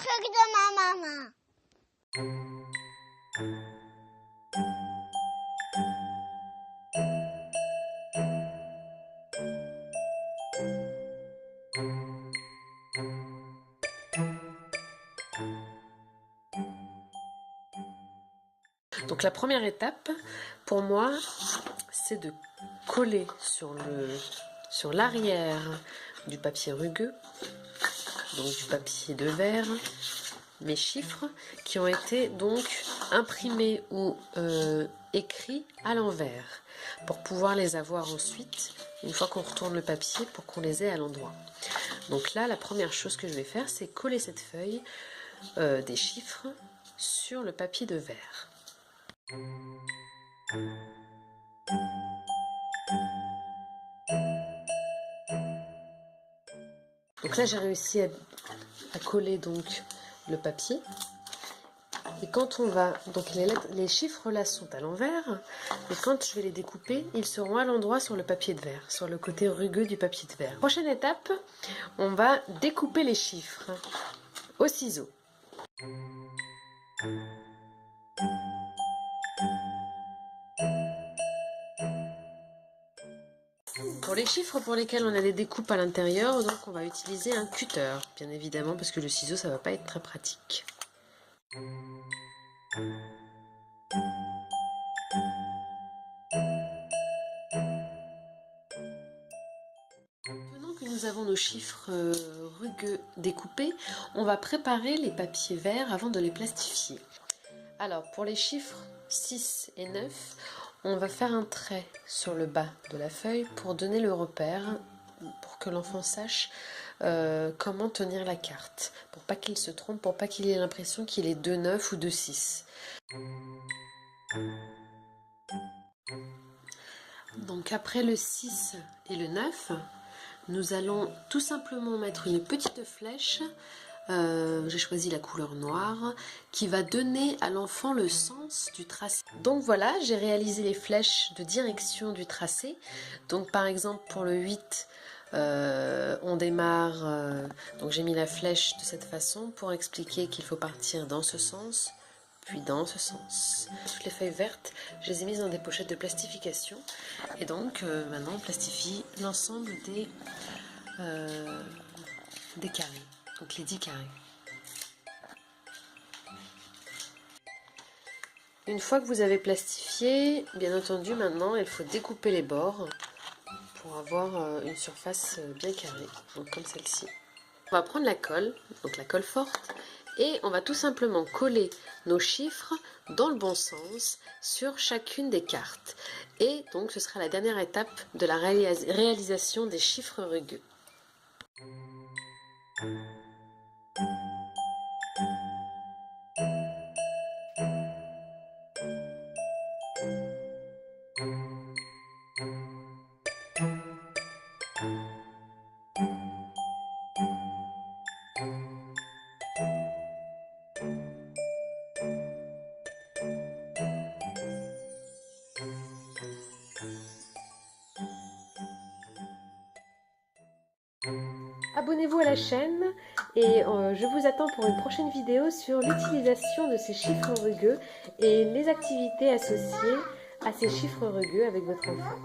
truc de ma maman. Donc la première étape pour moi, c'est de coller sur l'arrière du papier rugueux, donc du papier de verre, mes chiffres qui ont été donc imprimés ou écrits à l'envers pour pouvoir les avoir ensuite une fois qu'on retourne le papier pour qu'on les ait à l'endroit. Donc là, la première chose que je vais faire, c'est coller cette feuille des chiffres sur le papier de verre. Donc là j'ai réussi à coller donc le papier. Et quand on va, donc les chiffres là sont à l'envers, et quand je vais les découper, ils seront à l'endroit sur le papier de verre, sur le côté rugueux du papier de verre. Prochaine étape, on va découper les chiffres au ciseau. Pour les chiffres pour lesquels on a des découpes à l'intérieur, donc on va utiliser un cutter, bien évidemment, parce que le ciseau ça va pas être très pratique. Maintenant que nous avons nos chiffres rugueux découpés, on va préparer les papiers verts avant de les plastifier. Alors pour les chiffres 6 et 9, on va faire un trait sur le bas de la feuille pour donner le repère, pour que l'enfant sache comment tenir la carte, pour pas qu'il se trompe, pour pas qu'il ait l'impression qu'il est de 9 ou de 6. Donc après le 6 et le 9, nous allons tout simplement mettre une petite flèche, j'ai choisi la couleur noire, qui va donner à l'enfant le sens du tracé. Donc voilà, j'ai réalisé les flèches de direction du tracé. Donc par exemple pour le 8, on démarre, donc j'ai mis la flèche de cette façon pour expliquer qu'il faut partir dans ce sens, puis dans ce sens. Toutes les feuilles vertes, je les ai mises dans des pochettes de plastification. Et donc maintenant on plastifie l'ensemble des carrés, donc les 10 carrés. Une fois que vous avez plastifié, bien entendu maintenant il faut découper les bords pour avoir une surface bien carrée, donc comme celle-ci. On va prendre la colle, donc la colle forte, et on va tout simplement coller nos chiffres dans le bon sens sur chacune des cartes. Et donc ce sera la dernière étape de la réalisation des chiffres rugueux. Abonnez-vous à la chaîne et je vous attends pour une prochaine vidéo sur l'utilisation de ces chiffres rugueux et les activités associées à ces chiffres rugueux avec votre enfant.